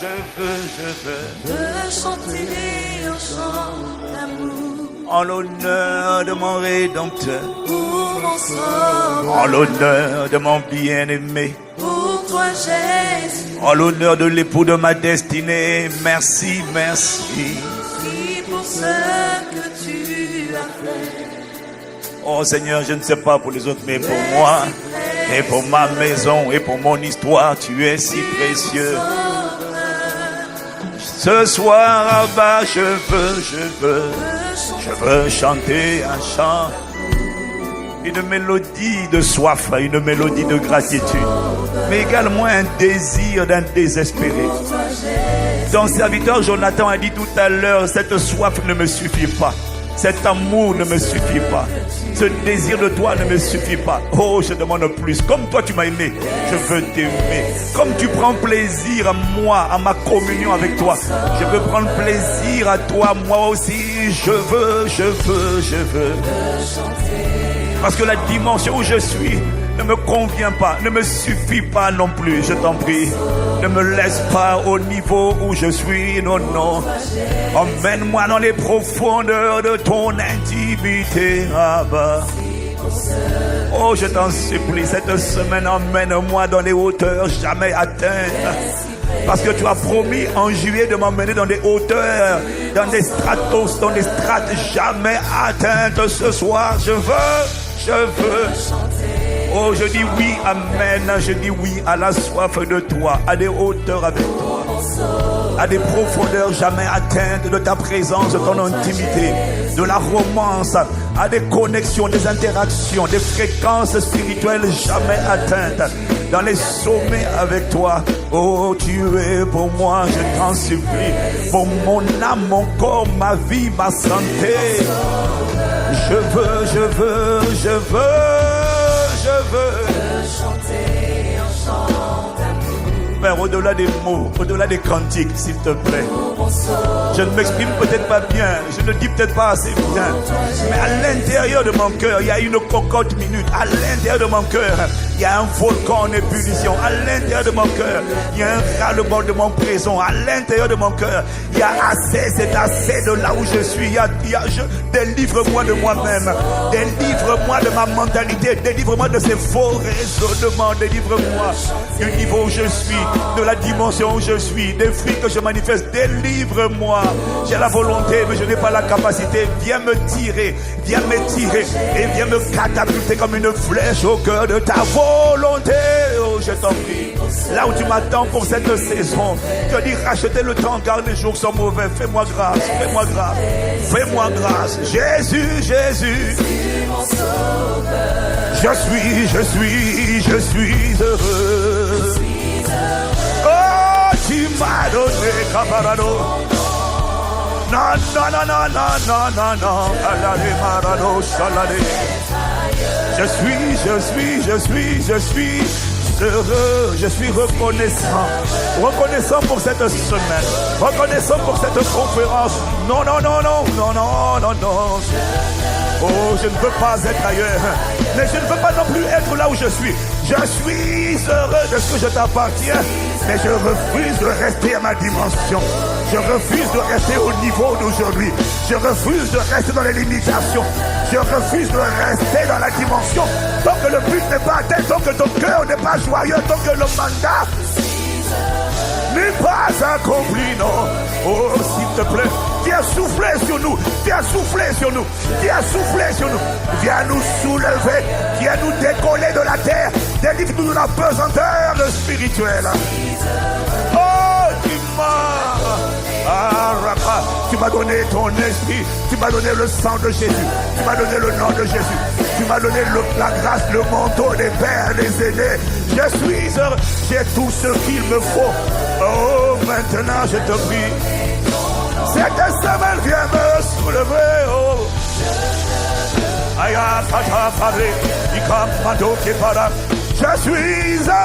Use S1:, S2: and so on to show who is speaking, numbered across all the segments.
S1: Je veux chanter un chant d'amour
S2: en l'honneur de mon Rédempteur,
S1: pour mon sauveur,
S2: en l'honneur de mon bien-aimé,
S1: pour toi Jésus,
S2: en l'honneur de l'époux de ma destinée. Merci, merci.
S1: merci pour ce que tu as fait.
S2: Oh Seigneur, je ne sais pas pour les autres, mais pour moi, et pour ma maison, et pour mon histoire, tu es si précieux. Ce soir, Abba, je veux chanter un chant, une mélodie de soif, une mélodie de gratitude, mais également un désir d'un désespéré. Ton serviteur Jonathan a dit tout à l'heure, cette soif ne me suffit pas. Cet amour ne me suffit pas. Ce désir de toi ne me suffit pas. Oh, je demande plus. Comme toi tu m'as aimé, je veux t'aimer. Comme tu prends plaisir à moi, à ma communion avec toi, je veux prendre plaisir à toi, moi aussi. Je veux. Parce que la dimension où je suis ne me convient pas, ne me suffit pas non plus. Je t'en prie, ne me laisse pas au niveau où je suis. Non, non. Emmène-moi dans les profondeurs de ton intimité, Abba. Oh, je t'en supplie, cette semaine, emmène-moi dans les hauteurs jamais atteintes. Parce que tu as promis en juillet de m'emmener dans des hauteurs, dans des stratos, dans des strates jamais atteintes. Ce soir, je veux. Oh, je dis oui, amen. Je dis oui à la soif de toi, à des hauteurs avec toi, à des profondeurs jamais atteintes de ta présence, de ton intimité, de la romance, à des connexions, des interactions, des fréquences spirituelles jamais atteintes, dans les sommets avec toi. Oh, tu es pour moi, je t'en supplie, pour mon âme, mon corps, ma vie, ma santé. Je veux chanter un chant d'amour. Père, au-delà des mots, au-delà des cantiques, s'il te plaît. Je ne m'exprime peut-être pas bien, je ne dis peut-être pas assez bien, mais à l'intérieur de mon cœur, il y a une cocotte minute. À l'intérieur de mon cœur, il y a un volcan en ébullition. À l'intérieur de mon cœur, il y a un ras-le-bol de mon présent. À l'intérieur de mon cœur, il y a assez, c'est assez de là où je suis. Délivre-moi de moi-même, délivre-moi de ma mentalité, délivre-moi de ces faux raisonnements, délivre-moi du niveau où je suis, de la dimension où je suis, des fruits que je manifeste. Délivre-moi. J'ai la volonté, mais je n'ai pas la capacité. Viens me tirer et viens me catapulter comme une flèche au cœur de ta volonté. Oh, je t'en prie. Là où tu m'attends pour cette saison, je dis racheter le temps car les jours sont mauvais. Fais-moi grâce, fais-moi grâce, fais-moi grâce. Jésus, je suis heureux. Oh, tu m'as donné caparado. Non. Alale marado shalale. Je suis heureux, je suis reconnaissant pour cette semaine, reconnaissant pour cette conférence. Non. Oh, je ne veux pas être ailleurs, mais je ne veux pas non plus être là où je suis. Je suis heureux de ce que je t'appartiens, mais je refuse de rester à ma dimension. Je refuse de rester au niveau d'aujourd'hui. Je refuse de rester dans les limitations. Je refuse de rester dans la dimension. Tant que le but n'est pas atteint, tant que ton cœur n'est pas joyeux, tant que le mandat n'est pas accompli, non. Oh, s'il te plaît, viens souffler sur nous. Viens nous soulever. Viens nous décoller de la terre. Délivre-nous de la pesanteur spirituelle. Oh, tu m'as donné ton esprit, tu m'as donné le sang de Jésus, tu m'as donné le nom de Jésus, tu m'as donné la grâce, le manteau des pères, des aînés. Je suis heureux, j'ai tout ce qu'il me faut. Oh, maintenant je te prie, cette semaine viens me soulever. Oh, je suis heureux.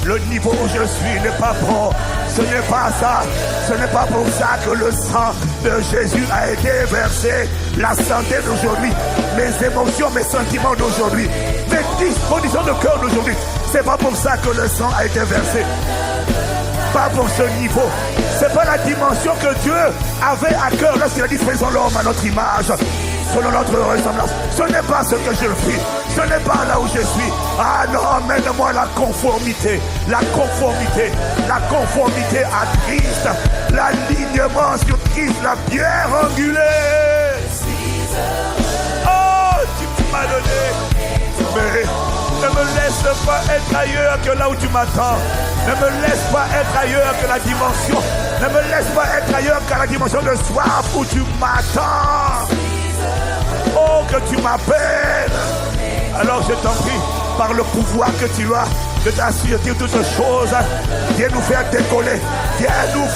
S2: Le niveau où je suis n'est pas bon. Ce n'est pas ça. Ce n'est pas pour ça que le sang de Jésus a été versé. La santé d'aujourd'hui mes émotions, mes sentiments d'aujourd'hui, mes dispositions de cœur d'aujourd'hui. C'est pas pour ça que le sang a été versé. Pas pour ce niveau. C'est pas la dimension que Dieu avait à cœur lorsqu'il a dit faisons l'homme à notre image, selon notre ressemblance. Ce n'est pas ce que je suis. Ce n'est pas là où je suis. Ah non, emmène-moi la conformité. La conformité. La conformité à Christ. L'alignement sur Christ, la pierre angulaire. Oh, tu m'as donné. Mais ne me laisse pas être ailleurs que là où tu m'attends. Ne me laisse pas être ailleurs que la dimension. Ne me laisse pas être ailleurs que la dimension de soif où tu m'attends. Oh, que tu m'appelles. Alors je t'en prie, par le pouvoir que tu as de t'assurer toutes choses, viens nous faire décoller, viens nous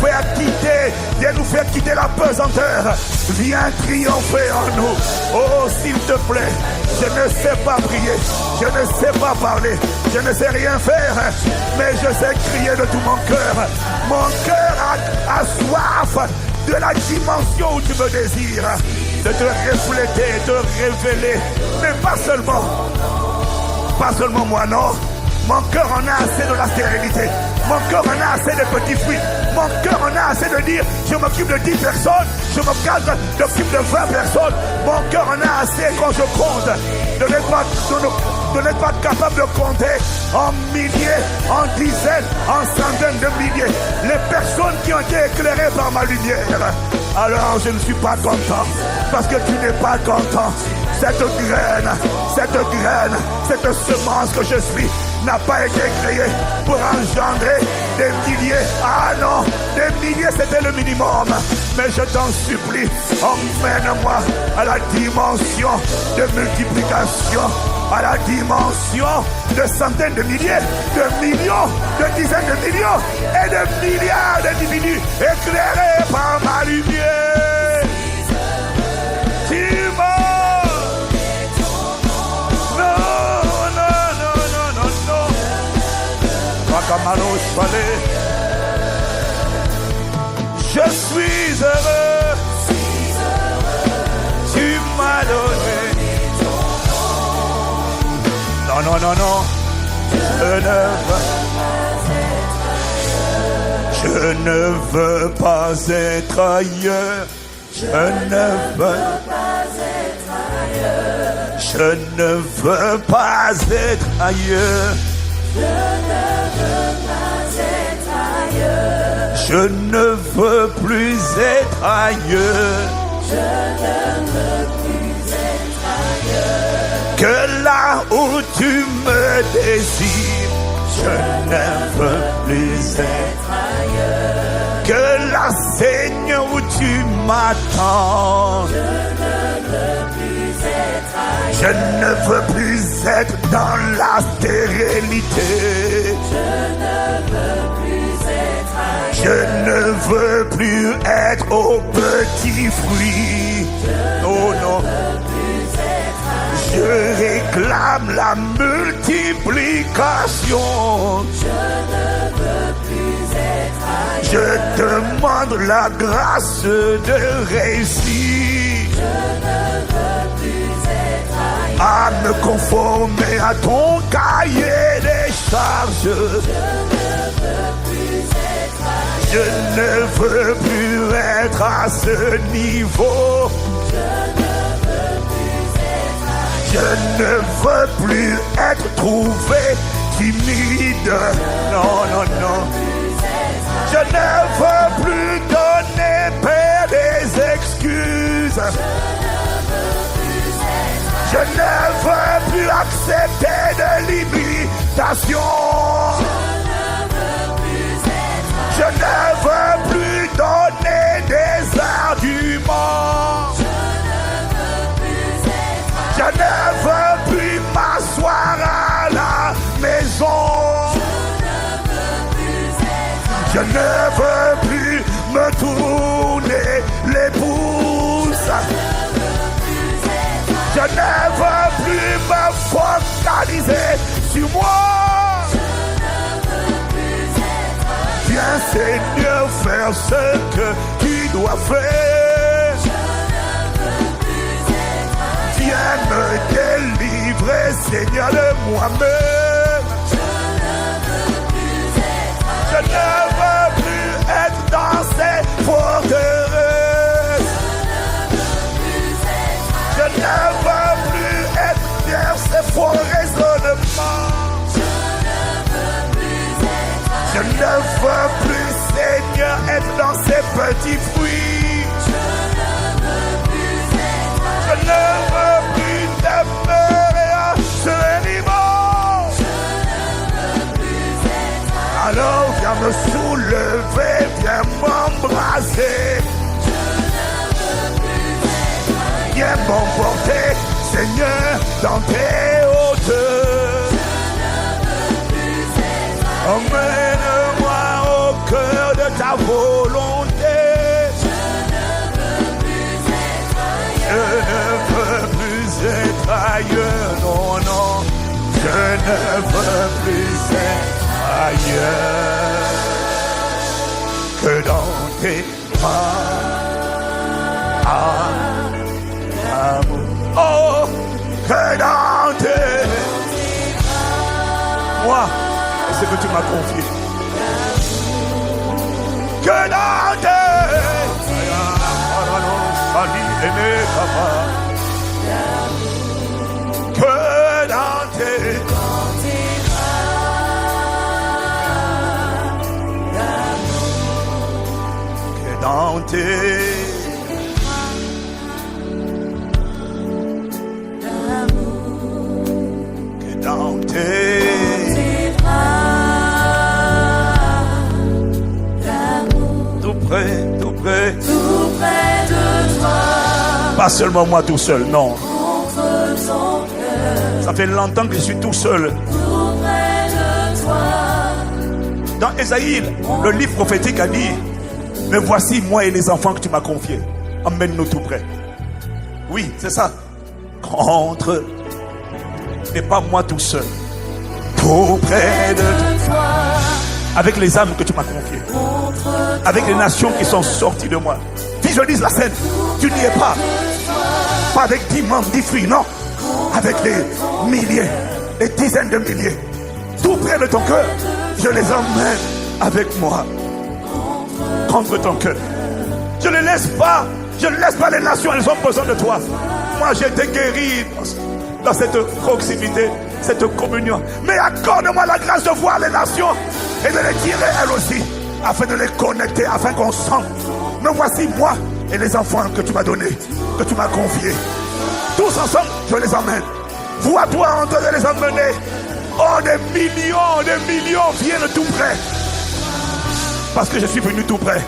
S2: faire quitter la pesanteur, viens triompher en nous. Oh, s'il te plaît, je ne sais pas prier, je ne sais pas parler, je ne sais rien faire, mais je sais crier de tout mon cœur. Mon cœur a soif de la dimension où tu me désires, de te refléter, de te révéler, mais pas seulement moi, non. Mon cœur en a assez de la stérilité. Mon cœur en a assez de petits fruits. Mon cœur en a assez de dire, je m'occupe de 10 personnes, je m'occupe de 20 personnes. Mon cœur en a assez quand je compte. De n'être pas capable de compter en milliers, en dizaines, en centaines de milliers les personnes qui ont été éclairées par ma lumière. Alors je ne suis pas content, parce que tu n'es pas content. Cette graine, cette semence que je suis n'a pas été créée pour engendrer des milliers. Ah non, des milliers c'était le minimum. Mais je t'en supplie, emmène-moi à la dimension de multiplication, à la dimension de centaines de milliers, de millions, de dizaines de millions et de milliards d'individus éclairés par ma lumière. Je suis heureux, tu m'as donné. Non, je ne veux pas être ailleurs. Je ne veux pas être ailleurs. Je ne veux pas être ailleurs. Je ne veux plus être ailleurs. Je ne veux plus être ailleurs. Que là où tu me désires, je ne veux plus être ailleurs. Que là, Seigneur, où tu m'attends, je ne veux plus être dans la stérilité. Je ne veux plus être aux petits fruits. Oh non. Je réclame la multiplication. Je demande la grâce de réussir. À me conformer à ton cahier des charges. Je ne veux plus être à ce niveau. Je ne veux plus être trouvé timide. Non. Je ne veux plus donner, Père, des excuses. Je ne veux plus accepter de limitation. Je ne veux plus donner des arguments. Je ne veux plus m'asseoir à la maison. Je ne veux plus me tourner les pouces. Je ne veux plus me focaliser sur moi. Viens, Seigneur, faire ce que tu dois faire. Viens, viens me délivrer, Seigneur, de moi-même. Je ne veux plus être dans ces forteresses. Je ne veux plus être dans ces faux raisonnements. Je ne veux plus, Seigneur, être dans ces petits fruits. Je ne veux plus demeurer à ce niveau. Alors viens me soulever, viens m'embrasser. Viens m'emporter, Seigneur, dans tes hauteurs. Emmène-moi au cœur de ta volonté. Je ne veux plus être ailleurs, non, non. Je ne veux plus être ailleurs que dans tes bras. Amour. Oh, que dans tes bras. Moi, c'est ce que tu m'as confié. Que dans tes que dans tes que dans tes que dans tes tout près de toi. Pas seulement moi tout seul, non. Ça fait longtemps que je suis tout seul. Dans Ésaïe, le livre prophétique a dit: mais voici moi et les enfants que tu m'as confiés. Emmène-nous tout près. Oui, c'est ça. Contre, mais pas moi tout seul. Tout près de toi. Avec les âmes que tu m'as confiées. Avec les nations qui sont sorties de moi. Visualise la scène. Tu n'y es pas. Pas avec 10 membres, 10 fruits, non. Avec les milliers, les dizaines de milliers. Tout près de ton cœur. Je les emmène avec moi. Contre ton cœur. Je ne laisse pas. Je ne laisse pas les nations. Elles ont besoin de toi. Moi, j'ai été guéri dans cette proximité, cette communion. Mais accorde-moi la grâce de voir les nations et de les tirer elles aussi, afin de les connecter, afin qu'on sente. Me voici moi et les enfants que tu m'as donnés, que tu m'as confiés. Tous ensemble, je les emmène. Vois-toi en train de les emmener. Oh, des millions viennent tout près. Parce que je suis venu tout près.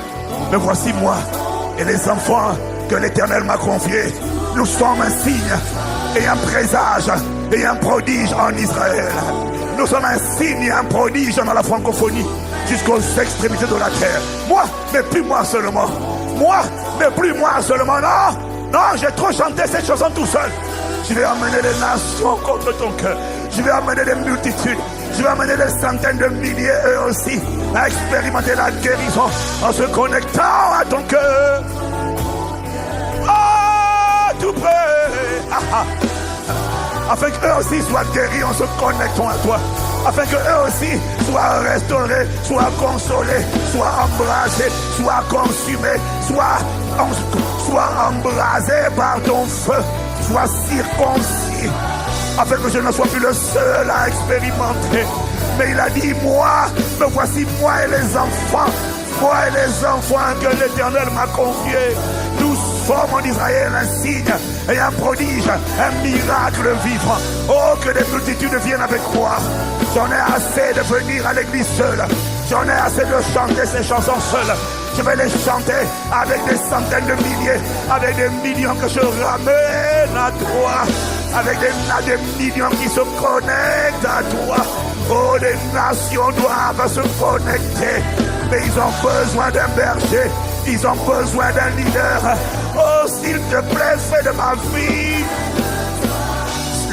S2: Me voici moi et les enfants que l'Éternel m'a confiés. Nous sommes un signe et un présage et un prodige en Israël. Nous sommes un signe et un prodige dans la francophonie jusqu'aux extrémités de la terre. Moi, mais plus moi seulement. Moi, mais plus moi seulement. Non, non, j'ai trop chanté cette chanson tout seul. Je vais amener les nations contre ton cœur. Je vais amener des multitudes. Je vais amener des centaines de milliers eux aussi à expérimenter la guérison en se connectant à ton cœur. Oh, tout près. Afin qu'eux aussi soient guéris en se connectant à toi. Afin qu'eux aussi soient restaurés, soient consolés, soient embrasés, soient consumés, soient embrasés par ton feu, soient circoncis. Afin que je ne sois plus le seul à expérimenter. Mais il a dit, moi, me voici moi et les enfants. Moi et les enfants que l'Éternel m'a confiés. Nous sommes en Israël un signe et un prodige, un miracle vivant. Oh, que des multitudes viennent avec moi. J'en ai assez de venir à l'église seul. J'en ai assez de chanter ces chansons seules. Je vais les chanter avec des centaines de milliers, avec des millions que je ramène à toi. Avec des millions qui se connectent à toi. Oh, les nations doivent se connecter. Mais ils ont besoin d'un berger. Ils ont besoin d'un leader. Oh, s'il te plaît, fais de ma vie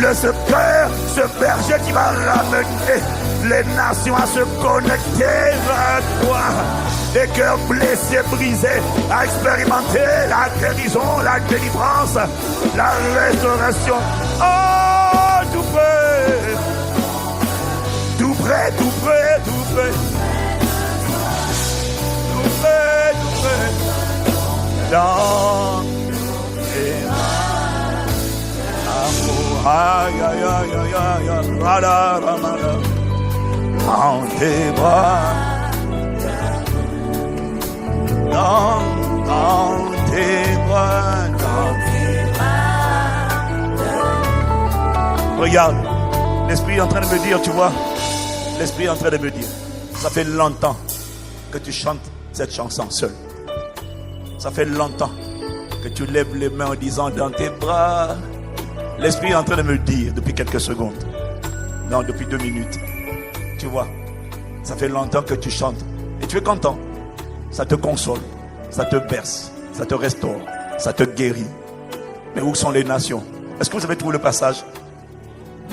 S2: ce berger qui va ramener les nations à se connecter à toi. des cœurs blessés, brisés, à expérimenter la guérison, la délivrance, la restauration. Oh, tout près, tout près, tout près, tout près, tout près, tout près, dans tes mains. Aïe, aïe, aïe, aïe, aïe, aïe, rada, ramada, dans tes bras. Dans tes bras, dans tes bras. Regarde, l'Esprit est en train de me dire, tu vois, l'Esprit est en train de me dire, ça fait longtemps que tu chantes cette chanson seul. Ça fait longtemps que tu lèves les mains en disant dans tes bras. L'Esprit est en train de me dire depuis quelques secondes, non, depuis 2 minutes, tu vois, ça fait longtemps que tu chantes et tu es content. Ça te console, ça te berce, ça te restaure, ça te guérit. Mais où sont les nations? Est-ce que vous avez trouvé le passage?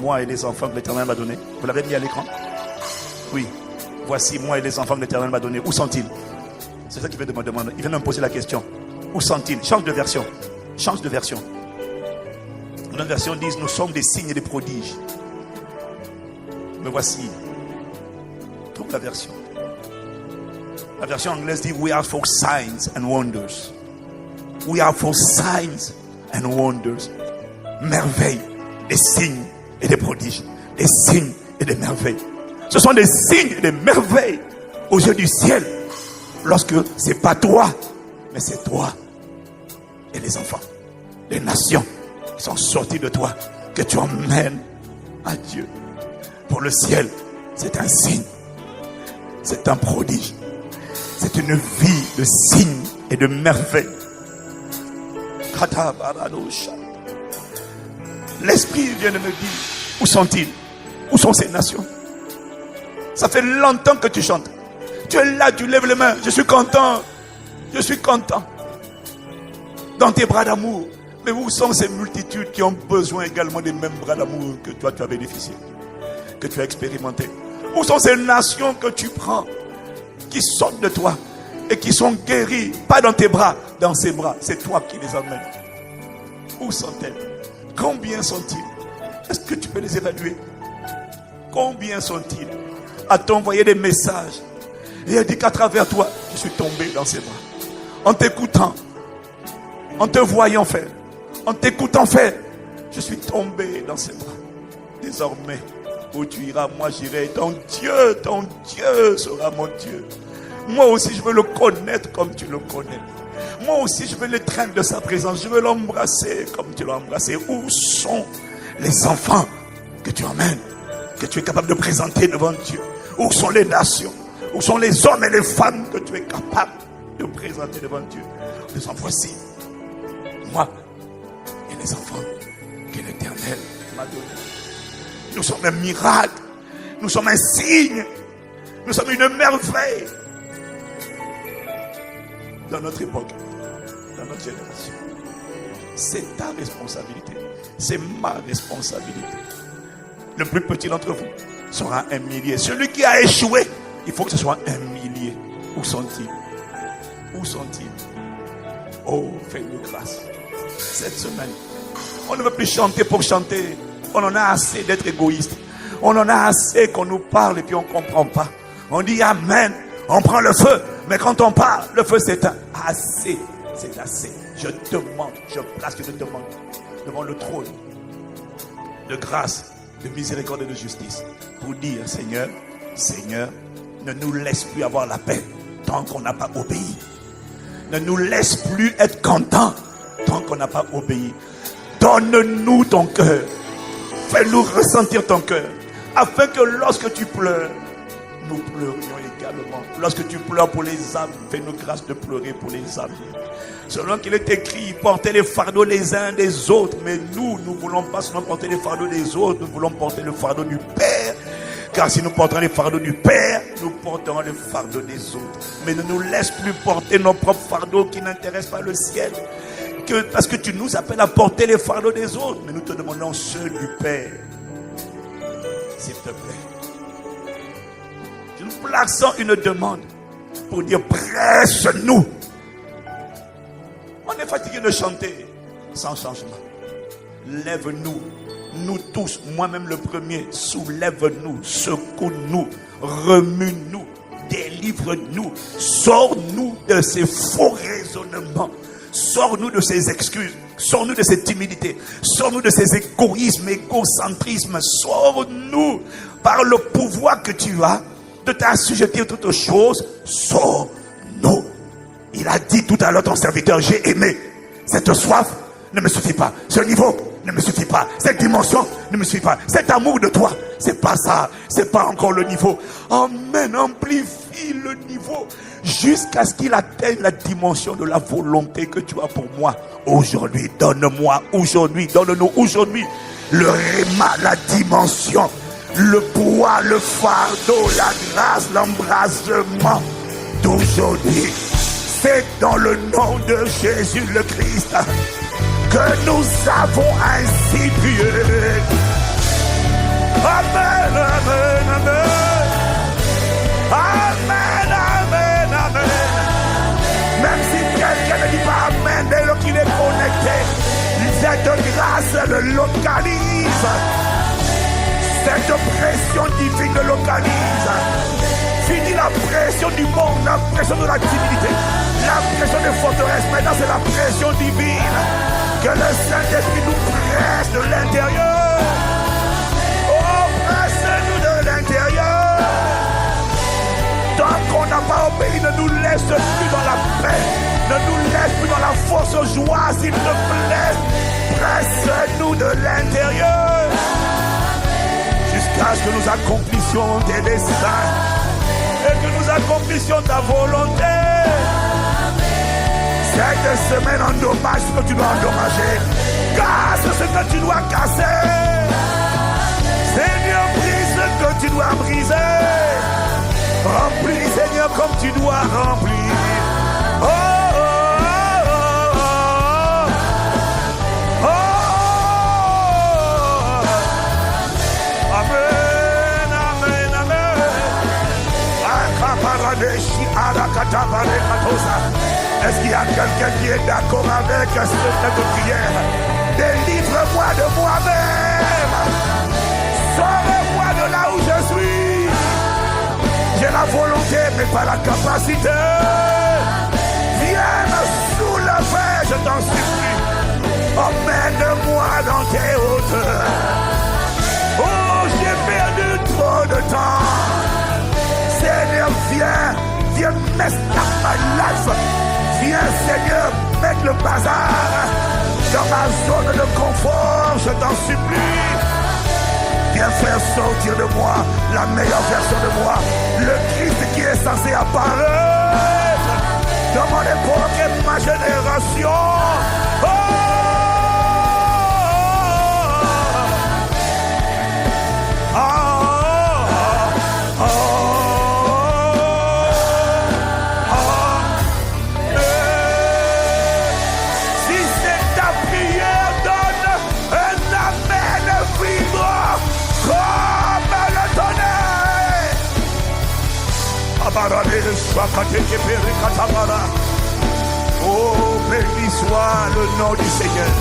S2: Moi et les enfants que l'Éternel m'a donné. Vous l'avez mis à l'écran? Oui. Voici moi et les enfants que l'Éternel m'a donné. Où sont-ils? C'est ça qu'il vient de me demander. Il vient de me poser la question. Où sont-ils? Change de version. Change de version. Une autre version dit nous sommes des signes et des prodiges. Mais voici. Trouve la version. La version anglaise dit we are for signs and wonders. We are for signs and wonders. Merveilles, des signes et des prodiges. Des signes et des merveilles. Ce sont des signes et des merveilles aux yeux du ciel. Lorsque c'est pas toi, mais c'est toi et les enfants, les nations qui sont sorties de toi, que tu emmènes à Dieu. Pour le ciel, c'est un signe. C'est un prodige. C'est une vie de signes et de merveilles. L'Esprit vient de me dire, où sont-ils? Où sont ces nations? Ça fait longtemps que tu chantes. Tu es là, tu lèves les mains. Je suis content. Je suis content. Dans tes bras d'amour. Mais où sont ces multitudes qui ont besoin également des mêmes bras d'amour que toi tu as bénéficié, que tu as expérimenté? Où sont ces nations que tu prends, qui sortent de toi et qui sont guéries, pas dans tes bras, dans ses bras? C'est toi qui les emmènes. Où sont-elles? Combien sont-ils? Est-ce que tu peux les évaluer? Combien sont-ils? A-t-on envoyé des messages et a dit qu'à travers toi, je suis tombé dans ses bras? En t'écoutant, en te voyant faire, en t'écoutant faire, je suis tombé dans ses bras. Désormais, où tu iras, moi j'irai. Ton Dieu sera mon Dieu. Moi aussi, je veux le connaître comme tu le connais. Moi aussi, je veux l'étreindre de sa présence. Je veux l'embrasser comme tu l'as embrassé. Où sont les enfants que tu emmènes, que tu es capable de présenter devant Dieu? Où sont les nations? Où sont les hommes et les femmes que tu es capable de présenter devant Dieu? Les enfants, voici, moi et les enfants que l'Éternel m'a donnés. Nous sommes un miracle. Nous sommes un signe. Nous sommes une merveille. Dans notre époque, dans notre génération. C'est ta responsabilité. C'est ma responsabilité. Le plus petit d'entre vous sera un millier. Celui qui a échoué, il faut que ce soit un millier. Où sont-ils? Où sont-ils? Oh, fais-nous grâce. Cette semaine, on ne veut plus chanter pour chanter. On en a assez d'être égoïste. On en a assez qu'on nous parle et puis on ne comprend pas. On dit Amen, on prend le feu. Mais quand on parle, le feu s'éteint. Assez, c'est assez. Je demande, je place une demande devant le trône de grâce, de miséricorde et de justice. Pour dire Seigneur, Seigneur, ne nous laisse plus avoir la paix tant qu'on n'a pas obéi. Ne nous laisse plus être contents tant qu'on n'a pas obéi. Donne-nous ton cœur. Fais-nous ressentir ton cœur. Afin que lorsque tu pleures, nous pleurions également. Lorsque tu pleures pour les âmes, fais-nous grâce de pleurer pour les âmes. Selon qu'il est écrit, portez les fardeaux les uns des autres. Mais nous ne voulons pas seulement porter les fardeaux des autres, nous voulons porter le fardeau du Père. Car si nous portons les fardeaux du Père, nous porterons le fardeau des autres. Mais ne nous laisse plus porter nos propres fardeaux qui n'intéressent pas le ciel. Parce que tu nous appelles à porter les fardeaux des autres. Mais nous te demandons ceux du Père. S'il te plaît. Nous plaçons une demande pour dire presse-nous. On est fatigué de chanter sans changement. Lève-nous, nous tous, moi-même le premier, soulève-nous, secoue-nous, remue-nous, délivre-nous, sors-nous de ces faux raisonnements, sors-nous de ces excuses, sors-nous de cette timidité, sors-nous de ces égoïsmes, égocentrismes, sors-nous par le pouvoir que tu as de t'assujettir toutes choses, sors-nous. Il a dit tout à l'heure, ton serviteur, j'ai aimé. Cette soif ne me suffit pas. Ce niveau ne me suffit pas. Cette dimension ne me suffit pas. Cet amour de toi, c'est pas ça. C'est pas encore le niveau. Amen. Amplifie le niveau jusqu'à ce qu'il atteigne la dimension de la volonté que tu as pour moi. Aujourd'hui, donne-moi. Aujourd'hui, donne-nous aujourd'hui le réma, la dimension, le poids, le fardeau, la grâce, l'embrasement d'aujourd'hui. C'est dans le nom de Jésus le Christ que nous avons ainsi prié. Amen, amen, amen. Amen, amen, amen. Même si quelqu'un ne dit pas amen, dès lors qu'il est connecté, cette grâce le localise. Cette pression divine le localise. Fini la pression du monde, la pression de la timidité, la pression des forteresses. Maintenant, c'est la pression divine. Que le Saint-Esprit nous presse de l'intérieur. Oh, presse-nous de l'intérieur. Tant qu'on n'a pas obéi, ne nous laisse plus dans la paix. Ne nous laisse plus dans la force joie, s'il te plaît. Presse-nous de l'intérieur. Jusqu'à ce que nous accomplissions tes desseins. Et que nous accomplissions ta volonté. Cette semaine, endommage ce que tu dois endommager. Casse ce que tu dois casser. Seigneur, brise ce que tu dois briser. Remplis, Seigneur, comme tu dois remplir. Oh, oh, oh, oh, oh. Amen, amen, amen. Est-ce qu'il y a quelqu'un qui est d'accord avec cette prière? Délivre-moi de moi-même. Sors-moi de là où je suis. J'ai la volonté mais pas la capacité. Viens me soulever, je t'en supplie. Emmène-moi dans tes hauteurs. Oh, j'ai perdu trop de temps. Seigneur, viens m'estar ma life. Viens, Seigneur, mettre le bazar dans ma zone de confort, je t'en supplie. Viens faire sortir de moi la meilleure version de moi, le Christ qui est censé apparaître dans mon époque et ma génération. Oh! Oh, béni soit le nom du Seigneur.